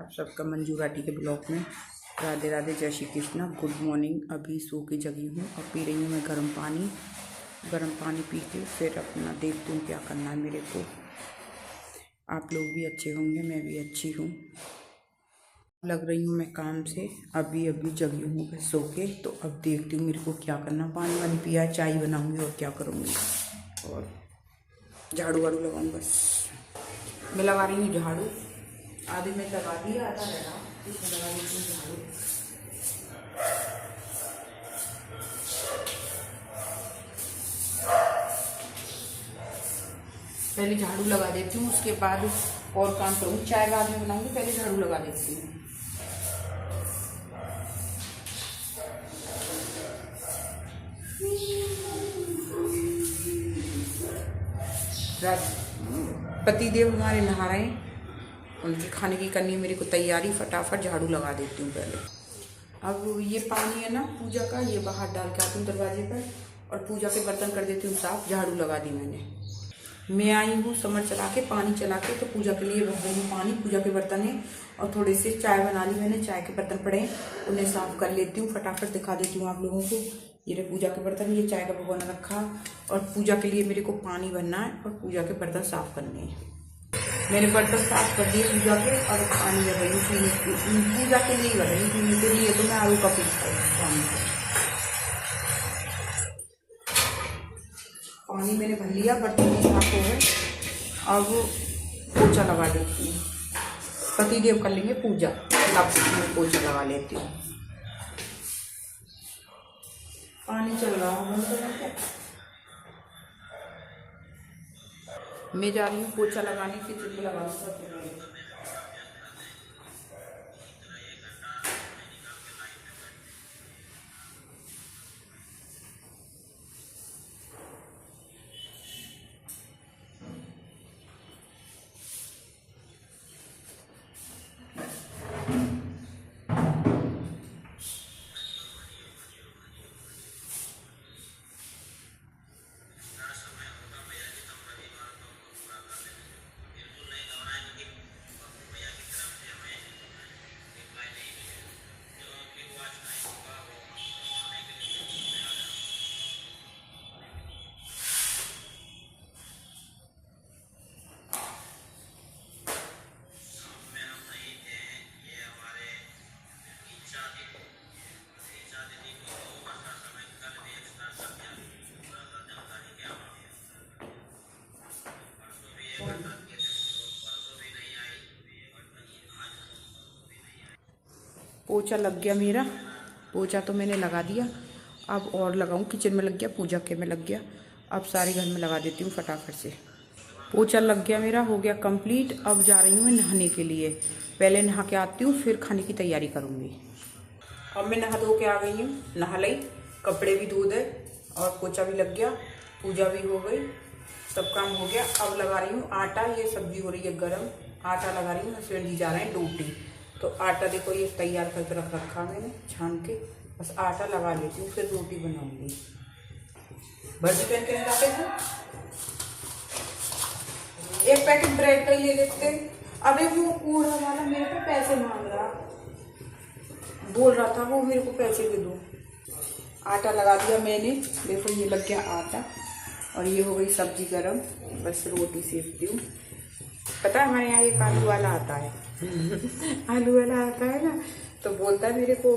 आप सबका मंजू राठी के ब्लॉग में राधे राधे, जय श्री कृष्णा। Good morning. अभी सो के जगी हूँ और पी रही हूँ मैं गर्म पानी पी के फिर अपना देखती हूँ क्या करना है मेरे को। आप लोग भी अच्छे होंगे, मैं भी अच्छी हूँ। लग रही हूँ मैं काम से, अभी जगी हूँ मैं सो के। तो अब देखती हूँ मेरे को क्या करना। पानी वानी पिया, चाय बनाऊँगी और क्या करूँगी, और झाड़ू वाड़ू लगाऊँ। बस मैं लगा रही हूँ झाड़ू, आधी में लगा दिया, आधा लगा, इसमें लगा देती हूँ झाड़ू। पहले झाड़ू लगा देती हूँ, उसके बाद और काम करूँगी। चाय बाद में बनाऊँगी, पहले झाड़ू लगा देती हूँ। पतिदेव हमारे नहा रहे हैं, उनके खाने की करनी है मेरे को तैयारी। फटाफट झाड़ू लगा देती हूँ पहले। अब ये पानी है ना पूजा का, ये बाहर डाल के आती हूँ दरवाजे पर और पूजा के बर्तन कर देती हूँ साफ। झाड़ू लगा दी मैंने। मैं आई हूँ समर चला के, पानी चला के, तो पूजा के लिए भर रही हूँ पानी। पूजा के बर्तन है और थोड़े से चाय बना ली मैंने। चाय के बर्तन पड़े हैं, उन्हें साफ कर लेती हूँ। फटाफट दिखा देती हूँ आप लोगों को। ये रहे पूजा के बर्तन, ये चाय का भगोना रखा और पूजा के लिए मेरे को पानी भरना है और पूजा के बर्तन साफ करने हैं। मैंने बर्तन साफ कर दिए पूजा के, और पानी भर रही हूँ पूजा के लिए भर रही हूँ। पीने के लिए तो मैं आलू का पीस पानी मैंने भर लिया, बर्तन भी साफ हो गए। अब पोछा लगा देती हूँ। पतिदेव कर लेंगे पूजा, तब मैं पोछा लगा लेती हूँ। पानी चल रहा है, मैं जा रही हूँ पोछा लगाने की। चुल्ली लगा पोछा लग गया मेरा। पोछा तो मैंने लगा दिया, अब और लगाऊं। किचन में लग गया, पूजा के में लग गया, अब सारे घर में लगा देती हूँ फटाफट से। पोछा लग गया मेरा, हो गया कंप्लीट। अब जा रही हूँ मैं नहाने के लिए। पहले नहा के आती हूँ, फिर खाने की तैयारी करूँगी। अब मैं नहा धो के आ गई हूँ, नहा ली, कपड़े भी धो दे और पोछा भी लग गया, पूजा भी हो गई, सब काम हो गया। अब लगा रही हूँ आटा। ये सब्जी हो रही है गरम, आटा लगा रही हूँ। हस्बैंड जी जा रहे हैं ड्यूटी, तो आटा देखो ये तैयार करके रख रखा मैंने छान के। बस आटा लगा लेती हूँ, फिर रोटी बनाऊंगी। वर्दी पहन के जाते थे, एक पैकेट ब्रेड का ही ले लेते। अबे वो कूड़ा वाला मेरे को पैसे मांग रहा, बोल रहा था वो मेरे को पैसे दे दो। आटा लगा दिया मैंने, देखो ये लग गया आटा। और ये हो गई सब्जी गरम, बस रोटी सेकती हूँ। पता है हमारे यहाँ एक आलू वाला आता है आलू वाला आता है ना, तो बोलता है मेरे को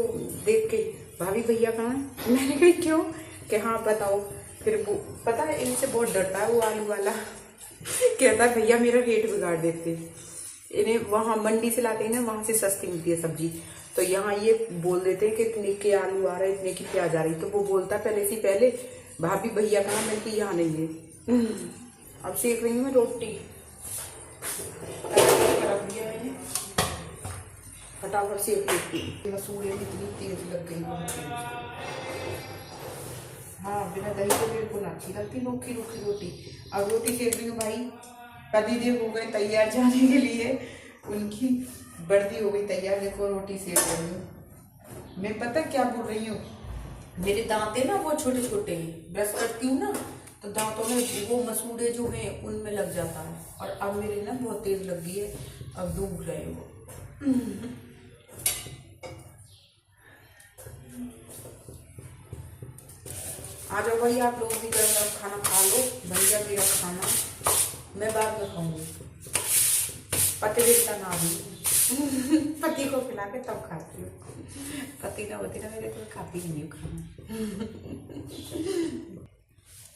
देख के, भाभी भैया कहाँ है? मैंने कही क्यों? कि हाँ बताओ। फिर वो पता है इनसे बहुत डरता है वो आलू वाला कहता है भैया मेरा रेट बिगाड़ देते। इन्हें वहाँ मंडी से लाते हैं ना, वहाँ से सस्ती मिलती है सब्जी, तो यहाँ ये बोल देते हैं कि इतने के आलू आ रहे हैं, इतने की प्याज आ रही। तो वो बोलता है पहले से पहले, भाभी भैया कहाँ? मैंने की यहाँ नहीं है। अब सेक रही हूँ मैं रोटी, रख दिया मैंने, फटाफट सेक लेती हूँ। मसूड़े में इतनी तेज लग गई। हाँ, बिना दही के मेरे को ना अच्छी लगती रूखी रूखी रोटी। अब रोटी सेक रही हूँ भाई। पतिदेव हो गए तैयार जाने के लिए, उनकी वर्दी हो गई तैयार। देखो रोटी सेक रही हूँ मैं। पता क्या बोल रही हूँ, मेरे दांत है ना वो छोटे छोटे, ब्रश करती हूँ ना तो दांतों में वो मसूड़े जो हैं उनमें लग जाता है। और अब मेरे ना बहुत तेज लग गई है, अब डूब रहे वो। आ जाओ भाई, आप लोग भी गरम गरम खाना खा लो। बन गया मेरा खाना, मैं बाद में खाऊंगी। पति देवता ना भी पति को खिला के तब खाती हूँ। पति ना होती ना मेरे तो खाती ही नहीं खाना।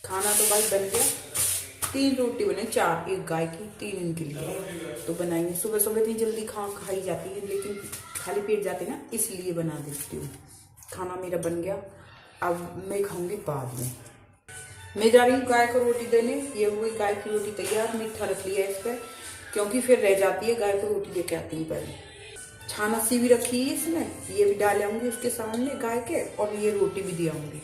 खाना तो भाई बन गया। 3 रोटी बने, 4 एक गाय की, 3 इनके लिए तो बनाएंगे। सुबह सुबह इतनी जल्दी खाई जाती है, लेकिन खाली पेट जाते ना, इसलिए बना देती हूँ। खाना मेरा बन गया, अब मैं खाऊंगी बाद में। मैं जा रही हूँ गाय को रोटी देने। ये हुई गाय की रोटी तैयार। मीठा रख लिया इस पर, क्योंकि फिर रह जाती है। गाय को रोटी लेके आती हूँ पहले। छाना सी भी रखी है इसमें, ये भी डाल आऊंगी उसके सामने गाय के, और ये रोटी भी दे आऊंगी।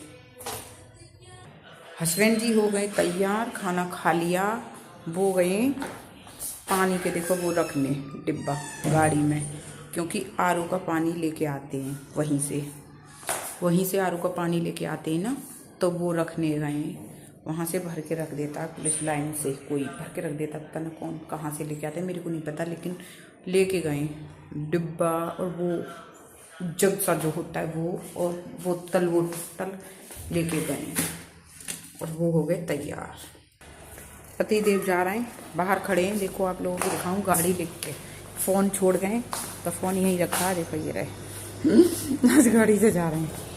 हस्बैंड जी हो गए तैयार, खाना खा लिया। वो गए पानी के, देखो वो रखने डिब्बा गाड़ी में, क्योंकि आरओ का पानी लेके आते हैं वहीं से आरओ का पानी लेके आते हैं ना, तो वो रखने गए। वहाँ से भर के रख देता है पुलिस लाइन से, कोई भर के रख देता, पता ना कौन कहाँ से लेके आते हैं, मेरे को नहीं पता, लेकिन लेके गए डिब्बा। और वो जग सा जो होता है वो, और बोतल लेके गए, और वो हो गए तैयार। पति देव जा रहे हैं, बाहर खड़े हैं। देखो आप लोगों को दिखाऊं, गाड़ी लेके फ़ोन छोड़ गए, तो फ़ोन यहीं रखा है, देखो ये रहे। आज गाड़ी से जा रहे हैं।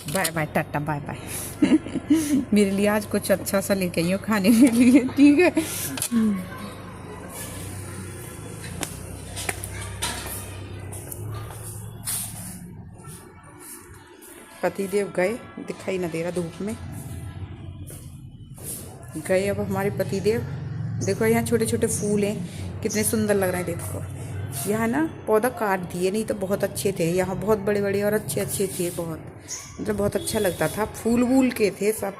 Bye bye, tata bye bye. मेरे लिए आज कुछ अच्छा सा लेके आई हो खाने के लिए, ठीक है। पतिदेव गए, दिखाई ना दे रहा धूप में, गए अब हमारे पतिदेव। देखो यहाँ छोटे छोटे फूल हैं, कितने सुंदर लग रहे हैं। देखो यहाँ ना पौधा काट दिए, नहीं तो बहुत अच्छे थे। यहाँ बहुत बड़े बड़े और अच्छे अच्छे थे, बहुत मतलब बहुत अच्छा लगता था। फूल वूल के थे सब।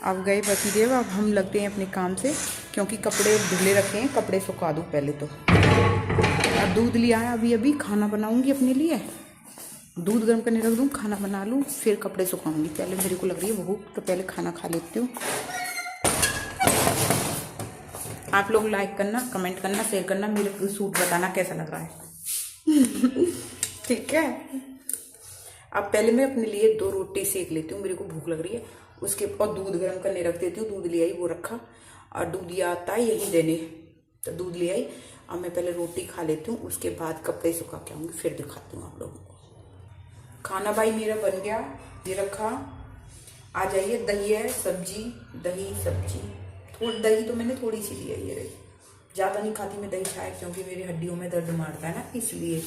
अब गए पतिदेव, अब हम लगते हैं अपने काम से, क्योंकि कपड़े धुले रखे हैं, कपड़े सुखा दूँ पहले तो। अब दूध लिया है अभी अभी, खाना बनाऊंगी अपने लिए। दूध गर्म करने रख दूँ, खाना बना लूँ, फिर कपड़े सुखाऊंगी। पहले मेरे को लग रही है भूख, तो पहले खाना खा लेती हूँ। आप लोग लाइक करना, कमेंट करना, शेयर करना, मेरे को सूट बताना कैसा लग रहा है। ठीक है। अब पहले मैं अपने लिए 2 रोटी सेक लेती हूँ, मेरे को भूख लग रही है। उसके और दूध गर्म करने रख देती हूँ। दूध ले आई, वो रखा, और दूध ये आता है यहीं देने, तो दूध ले आई। अब मैं पहले रोटी खा लेती हूँ, उसके बाद कपड़े सुखा के आऊँगी, फिर दिखाती हूँ आप लोगों को। खाना भाई मेरा बन गया, ये रखा। आ जाइए, दही है, सब्जी, दही सब्जी। दही तो मैंने थोड़ी सी ली है, ये ज़्यादा नहीं खाती मैं दही चाय, क्योंकि मेरी हड्डियों में दर्द मारता है ना, इसलिए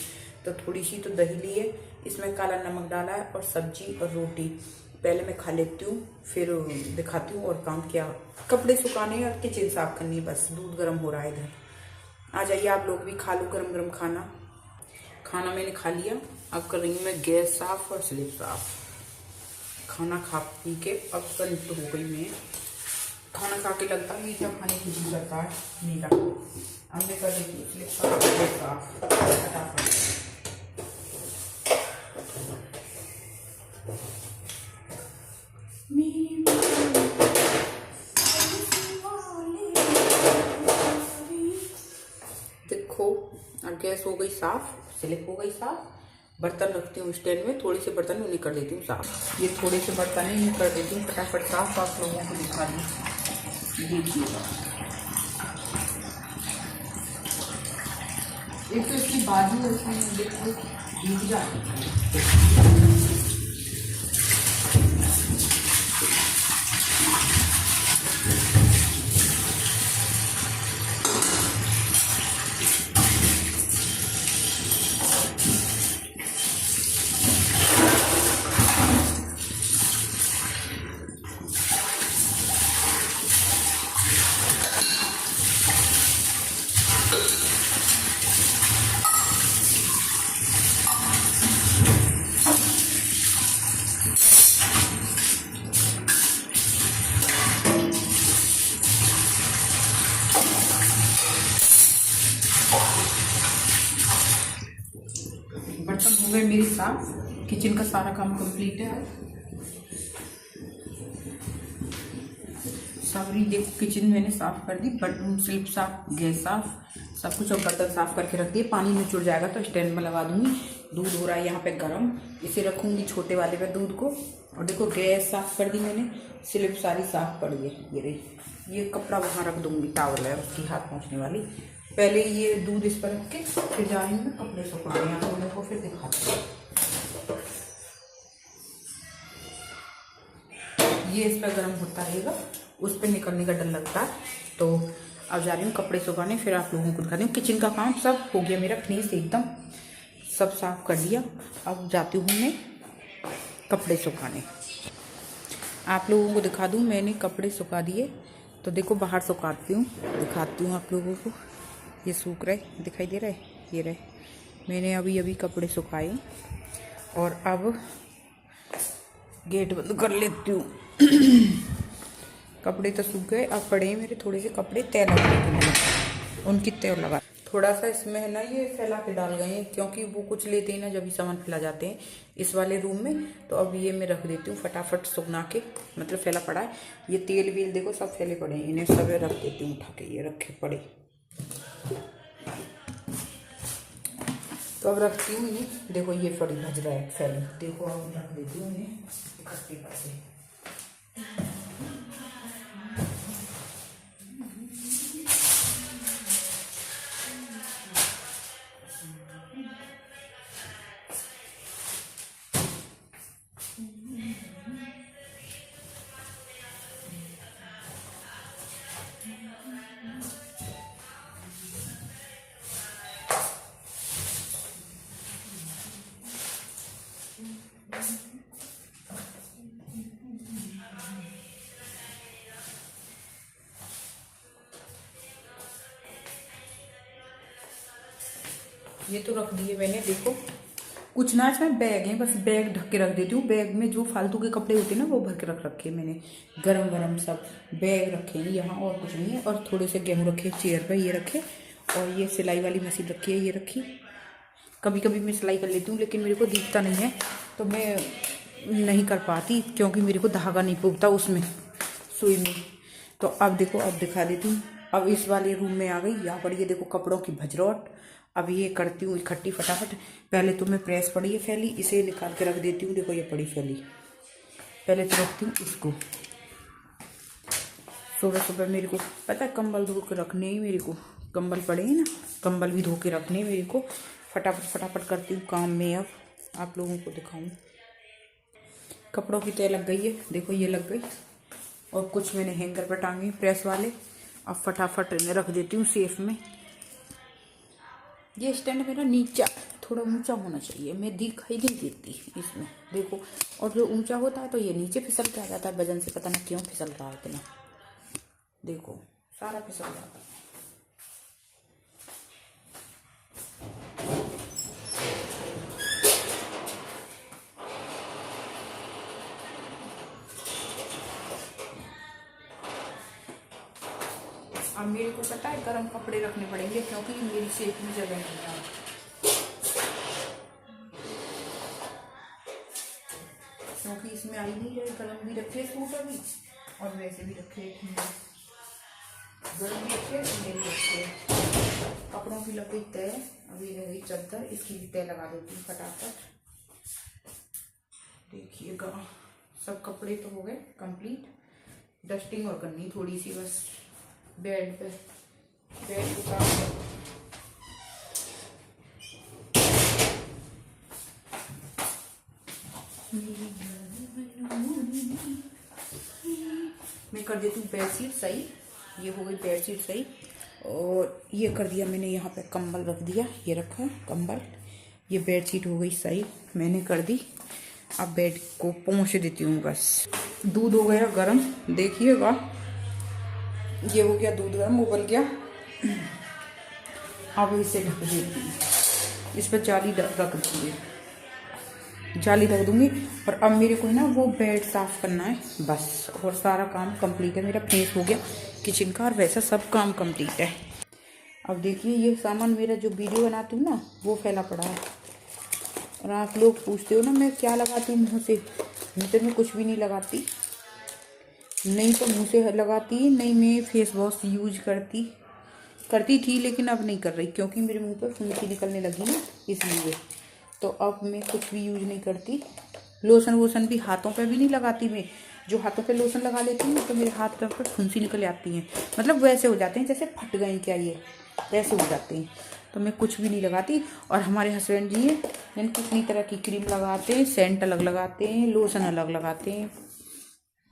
तो थोड़ी सी तो दही ली है। इसमें काला नमक डाला है, और सब्जी और रोटी। पहले मैं खा लेती हूँ, फिर दिखाती हूँ और काम क्या। कपड़े सुखाने और किचन साफ करनी है, बस दूध गर्म हो रहा है इधर। आ जाइए आप लोग भी खा लो गरम गरम खाना। खाना मैंने खा लिया, अब कर रही हूँ मैं गैस साफ और स्लिप साफ। खाना खा पी के अब कंट हो गई मैं। खाना खा के लगता है मीठा खाने की जी करता है, मीठा। अब मैं कर देती हूँ स्लिप साफ फटाफट। देखो गैस हो गई साफ, स्लिप हो गई साफ। बर्तन रखती हूँ स्टैंड में, थोड़े से बर्तन उन्हें कर देती हूँ साफ। ये थोड़े से बर्तन ही कर देती हूँ फटाफट साफ। आप लोगों को दिखा दूँ, देखिएगा। एक तो इसकी बाजू देखो भीग जाती है। बर्तन हो गए मेरी साफ, किचन का सारा काम कंप्लीट है। सारी देखो किचन मैंने साफ कर दी, बटन स्लिप साफ, गैस साफ, सब कुछ। और बर्तन साफ करके रख दिए। पानी निचुड़ जाएगा तो स्टैंड में लगा दूंगी। दूध हो रहा है यहाँ पे गर्म, इसे रखूंगी छोटे वाले पे दूध को। और देखो गैस साफ कर दी मैंने, स्लिप सारी साफ पड़ी है। ये रही, ये कपड़ा वहाँ रख दूंगी, टावल है उसकी हाथ पहुँचने वाली। पहले ये दूध इस पर रख के फिर जाएंगे कपड़े सुखाने, यहाँ दोनों को फिर दिखाते हैं। ये इस पर गर्म होता रहेगा, उस पर निकलने का डर लगता है। तो अब जा रही हूँ कपड़े सुखाने, फिर आप लोगों को दिखाती हूँ। किचन का काम सब हो गया मेरा फिनिश, एकदम सब साफ कर लिया। अब जाती हूँ मैं कपड़े सुखाने, आप लोगों को दिखा दूँ। मैंने कपड़े सुखा दिए, तो देखो बाहर सुखाती हूँ, दिखाती हूँ आप लोगों को। ये सूख रहे, दिखाई दे रहा है, ये रहे। मैंने अभी अभी कपड़े सुखाए और अब गेट बंद कर लेती हूँ। कपड़े तो सूख गए, अब पड़े हैं मेरे थोड़े से कपड़े तय लगाने के लिए, उनकी तय लगा। थोड़ा सा इसमें है ना ये फैला के डाल गए हैं, क्योंकि वो कुछ लेते हैं ना जब भी सामान फैला जाते हैं इस वाले रूम में। तो अब ये मैं रख देती हूँ फटाफट सुखना के, मतलब फैला पड़ा है। ये तेल वेल देखो सब फैले पड़े हैं, इन्हें सब रख देती हूँ उठा के, ये रखे पड़े। तो अब रखती हूँ इन्हें, देखो ये पड़ी भज रहा है फैले, देखो अब रख देती हूँ इन्हें इकट्ठे करके। ये तो रख दिए मैंने, देखो कुछ ना इसमें बैग है, बस बैग ढक के रख देती हूँ। बैग में जो फालतू के कपड़े होते हैं ना वो भर के रख रखे मैंने, गरम गरम सब बैग रखे हैं यहाँ, और कुछ नहीं है। और थोड़े से गेहूँ रखे चेयर पे, ये रखे। और ये सिलाई वाली मशीन रखी है, ये रखी। कभी कभी मैं सिलाई कर लेती हूँ, लेकिन मेरे को दिखता नहीं है तो मैं नहीं कर पाती, क्योंकि मेरे को धागा नहीं पुगता उसमें, सुई में। तो अब देखो, अब दिखा देती हूँ। अब इस वाले रूम में आ गई, यहाँ पर ये देखो कपड़ों की भजरोट। अब ये करती हूँ इकट्ठी फटाफट। पहले तो मैं प्रेस पड़ी है फैली, इसे निकाल के रख देती हूँ। देखो ये पड़ी फैली, पहले तो रखती हूँ इसको। सुबह सुबह मेरे को पता है कंबल धो के रखने ही, मेरे को कंबल पड़े हैं ना, कंबल भी धो के रखने मेरे को। फटाफट फटाफट करती हूँ काम में। अब आप लोगों को दिखाऊँ, कपड़ों की तय लग गई है, देखो ये लग गई। और कुछ मैंने हैंगर पर टांगे प्रेस वाले। अब फटाफट रख देती हूँ सेफ में। ये स्टैंड मेरा नीचा थोड़ा ऊंचा होना चाहिए, मैं दिखाई नहीं देती इसमें, देखो। और जो ऊंचा होता है तो ये नीचे फिसल के आ जाता है वजन से, पता नहीं क्यों फिसल रहा है इतना, देखो सारा फिसल जाता है। अब मेरे को पता है गर्म कपड़े रखने पड़ेंगे, क्योंकि मेरी सेफ में जगह नहीं है। क्योंकि इसमें आई नहीं है, गर्म भी रखे सूट अभी, और वैसे भी रखे, गर्म भी रखे, ठंडे भी रखे। कपड़ों की लकड़ी तय, अभी रह गई चादर, इसकी भी तय लगा देती हूँ फटाफट। देखिएगा सब कपड़े तो हो गए कंप्लीट। डस्टिंग और करनी थोड़ी सी बस बेड पे, बेड को काम। मैं कर देती हूँ बेडशीट सही, ये हो गई बेडशीट सही। और ये कर दिया मैंने, यहाँ पे कंबल रख दिया, ये रखा कंबल। ये बेडशीट हो गई सही, मैंने कर दी। अब बेड को पोंछ देती हूँ बस। दूध हो गया गरम, देखिएगा ये हो गया दूध गरम, उबल गया। अब इसे ढक देती हूँ, इस पर जाली रख दूँगी, जाली रख दूँगी। और अब मेरे को है ना वो बेड साफ़ करना है बस, और सारा काम कंप्लीट है मेरा, फिनिश हो गया किचन का, और वैसा सब काम कंप्लीट है। अब देखिए ये सामान मेरा जो वीडियो बनाती हूँ ना वो फैला पड़ा है। और आप लोग पूछते हो ना मैं क्या लगाती हूँ मुँह से, मुँह से मैं कुछ भी नहीं लगाती, नहीं तो मुँह से लगाती, नहीं मैं फेस वॉश यूज करती थी, लेकिन अब नहीं कर रही क्योंकि मेरे मुंह पर फुंसी निकलने लगी ना, इसलिए। तो अब मैं कुछ भी यूज नहीं करती। लोशन वोशन भी हाथों पे भी नहीं लगाती मैं। जो हाथों पे लोशन लगा लेती हूँ तो मेरे हाथ पर फुंसी निकल आती हैं, मतलब वैसे हो जाते हैं जैसे फट गए क्या, ये वैसे हो जाते हैं। तो मैं कुछ भी नहीं लगाती। और हमारे हस्बैंड जी हैं, यानी कितनी तरह की क्रीम लगाते हैं, सेंट अलग लगाते हैं, लोशन अलग लगाते हैं,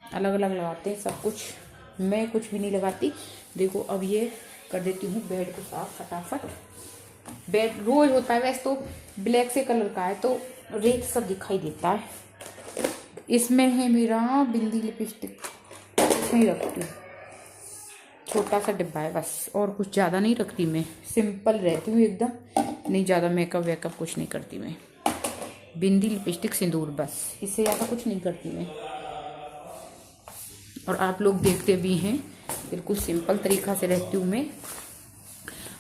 अलग अलग लगाते हैं सब कुछ। मैं कुछ भी नहीं लगाती। देखो अब ये कर देती हूँ बेड को साफ फटाफट। बेड रोज होता है वैसे तो, ब्लैक से कलर का है तो रेत सब दिखाई देता है। इसमें है मेरा बिंदी लिपस्टिक, इसमें रखती हूँ, छोटा सा डिब्बा है बस, और कुछ ज़्यादा नहीं रखती मैं। सिंपल रहती हूँ एकदम, नहीं ज़्यादा मेकअप वेकअप कुछ नहीं करती मैं। बिंदी लिपस्टिक सिंदूर बस, इससे ज़्यादा कुछ नहीं करती मैं। और आप लोग देखते भी हैं बिल्कुल सिंपल तरीक़ा से रहती हूँ मैं।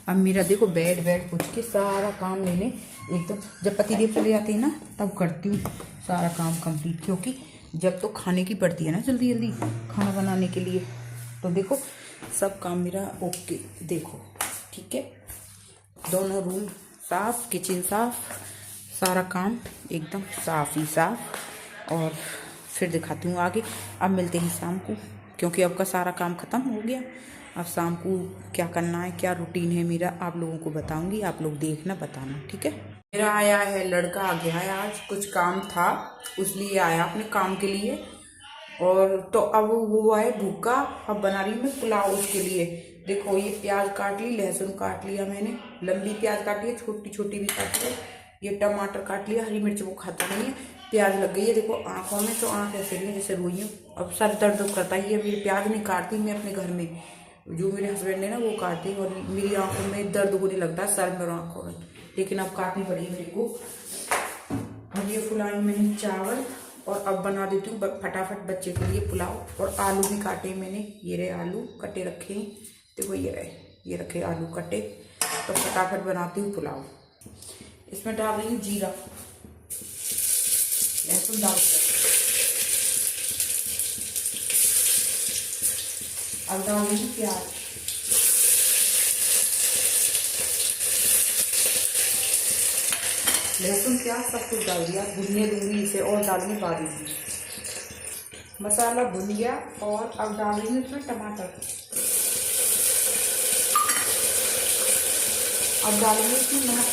अब मेरा देखो बेड पूछ के सारा काम मैंने एकदम, जब पतिदेव चले जाते हैं ना तब करती हूँ सारा काम कंप्लीट, क्योंकि जब तो खाने की पड़ती है ना जल्दी जल्दी खाना बनाने के लिए। तो देखो सब काम मेरा ओके, देखो ठीक है। दोनों रूम साफ, किचन साफ, सारा काम एकदम साफ ही साफ। और फिर दिखाती हूँ आगे। अब मिलते हैं शाम को, क्योंकि अब का सारा काम ख़त्म हो गया। अब शाम को क्या करना है, क्या रूटीन है मेरा, आप लोगों को बताऊंगी। आप लोग देखना बताना, ठीक है। मेरा आया है लड़का, आ गया है, आज कुछ काम था उसलिए आया अपने काम के लिए। और तो अब वो है भूखा। अब बना रही हूँ मैं पुलाव उसके लिए। देखो ये प्याज काट ली, लहसुन काट लिया मैंने, लंबी प्याज काटी है, छोटी छोटी भी काटी है। ये टमाटर काट लिया, हरी मिर्च वो खाता नहीं है। प्याज लग गई है देखो आंखों में, तो आंख ऐसे नहीं जैसे रोई हूँ। अब सर दर्द करता ही है, मेरी प्याज नहीं काटती मैं अपने घर में, जो मेरे हस्बैंड है ना वो काटती, और मेरी आंखों में दर्द होने लगता है, सर में और आंखों में, लेकिन अब काटनी पड़ी मेरे को। अब ये फुलाई मैंने चावल, और अब बना देती हूँ फटाफट बच्चे के लिए पुलाव। और आलू भी काटे मैंने, ये रहे आलू कटे रखे हैं, देखो ये रखे आलू कटे। तो फटाफट बनाती हूँ पुलाव। इसमें डाल रही हूँ जीरा, लहसुन डाल कर, अब डाल रही हूँ प्याज, लहसुन प्याज सब कुछ डाल दिया, भुनने दूंगी इसे, और डालने पा रही हूँ। मसाला भुन गया, और अब डाल रही हूँ इसमें टमाटर। अब डालेंगे इसमें नमक,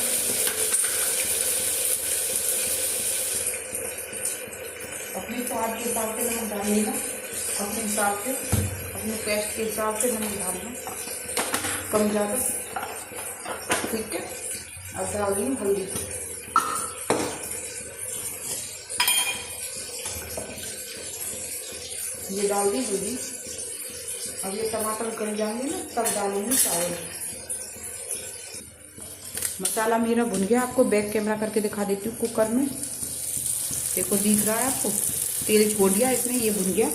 अपने स्वाद के हिसाब से नमक डालिएगा, अपने हिसाब से, अपने टेस्ट के हिसाब से नमक डालना, कम ज़्यादा, ठीक है। अब डाल रही हूँ हल्दी, ये डाल दी हल्दी। अब ये टमाटर गल जाएंगे ना तब डालूंगी चावल। मसाला मेरा भुन गया, आपको बैक कैमरा करके दिखा देती हूँ कुकर में, देखो दिख रहा है आपको, तेल छोड़ दिया इसमें, ये भुन गया।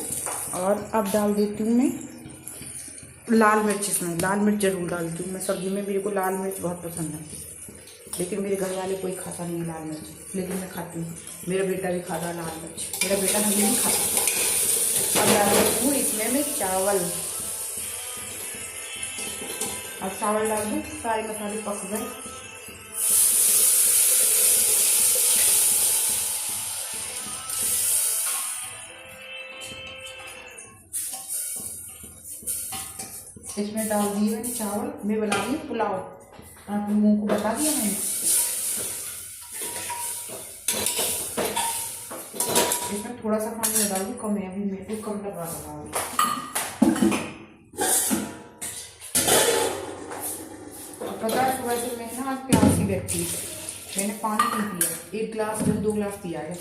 और अब डाल देती हूँ मैं लाल मिर्च, इसमें लाल मिर्च जरूर डालती हूँ मैं सब्जी में, मेरे को लाल मिर्च बहुत पसंद है, लेकिन मेरे घर वाले कोई खाता नहीं है लाल मिर्च, लेकिन मैं खाती हूँ। मेरा बेटा भी खाता है लाल मिर्च, मेरा बेटा हमें नहीं खाता। अब डाल देती हूँ इसमें मैं चावल, अब चावल डाल दूँ, सारे मसाले पक गए। इसमें डाल दिए मैंने चावल, मैं बना रही हूँ पुलाव, आप लोगों को बता दिया मैंने। इसमें थोड़ा सा पानी डाल दूँ, कम है अभी, मेरे को कम लगा रहा है। पता है सुबह से मैं ना आज प्यासी बैठी, मैंने पानी नहीं पिया, 1 गिलास 2 गिलास पिया है,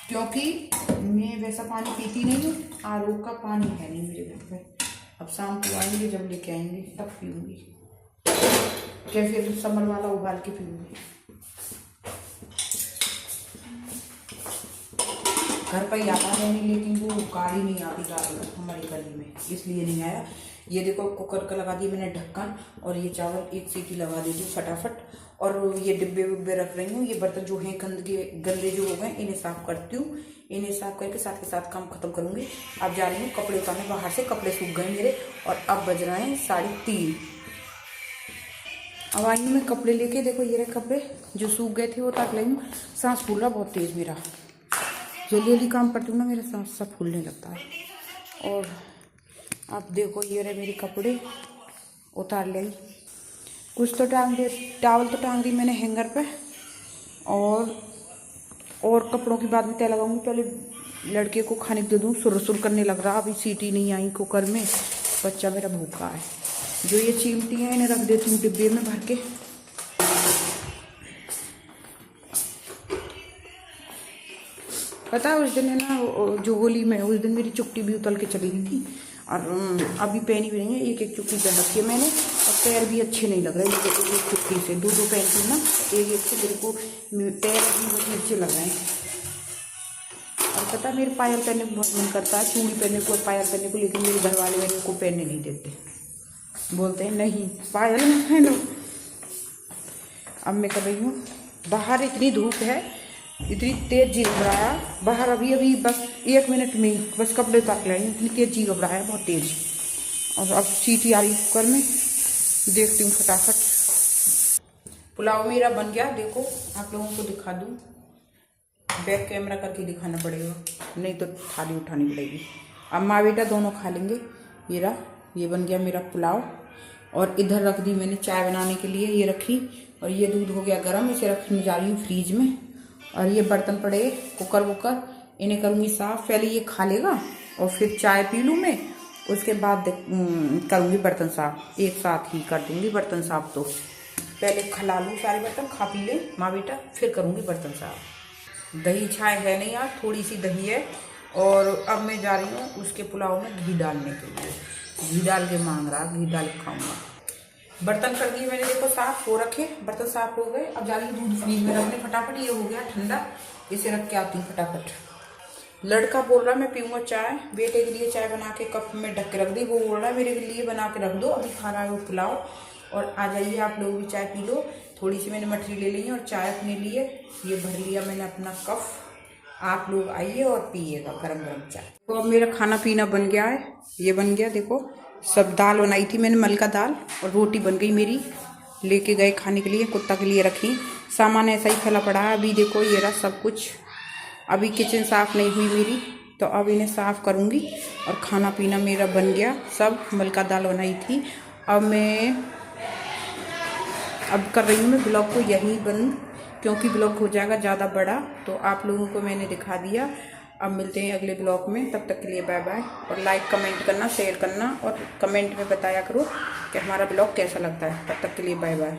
क्योंकि मैं वैसा पानी पीती नहीं हूँ, आरओ का पानी है नहीं मेरे घर पे। अब शाम को आएंगे जब लेके आएंगे तब पीऊँगी, कैसे तो समर वाला उबाल के पीऊँगी। घर पर ही आता है नहीं, लेकिन वो गाड़ी नहीं आती गाड़ी हमारी गली में, इसलिए नहीं आया। ये देखो कुकर का लगा दिया मैंने ढक्कन, और ये चावल 1 सीटी लगा देती हूँ फटाफट, और ये डिब्बे विब्बे रख रही हूँ। ये बर्तन जो हैं गंदे जो हो गए इन्हें साफ करती हूँ। इन्हें साफ करके साथ के साथ काम खत्म करूँगी। अब जा रही हूँ कपड़े उतारने बाहर से, कपड़े सूख गए मेरे और अब बज रहे हैं 3:30। अब आई हूँ मैं कपड़े लेके। देखो ये रहे कपड़े जो सूख गए थे वो उतार लाई हूँ। सांस फूल रहा बहुत तेज़ मेरा, जल्दी जल्दी काम करती हूँ ना मेरा सांस सब फूलने लगता है। और अब देखो ये रहे मेरे कपड़े उतार लाई। कुछ तो टांग दे, टावल तो टांग दी मैंने हैंगर पे। और कपड़ों की बाद में तय लगाऊंगी। पहले लड़के को खाने दे दूँ, सुर करने लग रहा। अभी सीटी नहीं आई कुकर में, बच्चा मेरा भूखा है। जो ये चिमटी है इन्हें रख देती हूँ डिब्बे में भर के। पता है उस दिन है ना जो होली में, उस दिन मेरी चुट्टी भी उतल के चली गई थी और अभी पहनी भी नहीं है। एक चुट्टी पहन रखी है मैंने और पैर भी अच्छे नहीं लग रहे। एक चुट्टी से दो पहनती ना, एक से मेरे को पैर भी बहुत अच्छे लग रहे हैं। और पता है मेरे पायल पहनने को बहुत मन करता है, चूड़ी पहनने को, पायल पहनने को, लेकिन मेरे घर वाले मेरे को पहनने नहीं देते, बोलते हैं नहीं पायल नहीं पहनो। अब मैं कर रही हूँ, बाहर इतनी धूप है, इतनी तेज जी घबराया बाहर। अभी बस 1 मिनट में बस कपड़े उतार लाई, इतनी तेज जी घबराया बहुत तेज। और अब सीटी आ रही कुकर में, देखती हूँ फटाफट। पुलाव मेरा बन गया, देखो आप लोगों को दिखा दूँ। बैक कैमरा करके दिखाना पड़ेगा, नहीं तो थाली उठानी पड़ेगी। अब माँ बेटा दोनों खा लेंगे। ये बन गया मेरा पुलाव। और इधर रख दी मैंने चाय बनाने के लिए, ये रखी। और ये दूध हो गया गर्म, इसे रखने जा रही हूँ फ्रीज में। और ये बर्तन पड़े कुकर वुकर, इन्हें करूँगी साफ़। पहले ये खा लेगा और फिर चाय पी लूँ मैं, उसके बाद करूँगी बर्तन साफ़। एक साथ ही कर दूँगी बर्तन साफ़। तो पहले खिला लूँ सारे बर्तन, खा पी ले माँ बेटा, फिर करूँगी बर्तन साफ़। दही छाय है नहीं यार, थोड़ी सी दही है। और अब मैं जा रही हूँ उसके पुलाव में घी डालने के लिए। घी डाल के मांग रहा, घी डाल के खाऊँगा। बर्तन कर दिए मैंने, देखो साफ हो रखे, बर्तन साफ हो गए। अब जा रही हूँ दूध फ्रीज में रखने फटाफट। ये हो गया ठंडा, इसे रख के आती हूँ फटाफट। लड़का बोल रहा मैं पीऊँगा चाय, बेटे के लिए चाय बना के कप में ढक के रख दी। वो बोल रहा है मेरे लिए बना के रख दो, अभी खा रहा है वो पुलाव। और आ जाइए आप लोग भी चाय पी लो। थोड़ी सी मैंने मठरी ले ली है और चाय अपने लिए ये भर लिया मैंने अपना कप। आप लोग आइए और पिएगा गरम गरम चाय। तो अब मेरा खाना पीना बन गया है, ये बन गया देखो। सब दाल बनाई थी मैंने, मलका दाल, और रोटी बन गई मेरी। लेके गए खाने के लिए, कुत्ता के लिए रखी। सामान ऐसा ही फैला पड़ा है। अभी देखो ये रहा सब कुछ। अभी किचन साफ़ नहीं हुई मेरी, तो अब इन्हें साफ़ करूँगी। और खाना पीना मेरा बन गया सब। मलका दाल बनाई थी। अब कर रही हूँ मैं ब्लॉग को यहीं बंद, क्योंकि ब्लॉग हो जाएगा ज़्यादा बड़ा। तो आप लोगों को मैंने दिखा दिया। अब मिलते हैं अगले ब्लॉग में, तब तक के लिए बाय बाय। और लाइक कमेंट करना, शेयर करना, और कमेंट में बताया करो कि हमारा ब्लॉग कैसा लगता है। तब तक के लिए बाय बाय।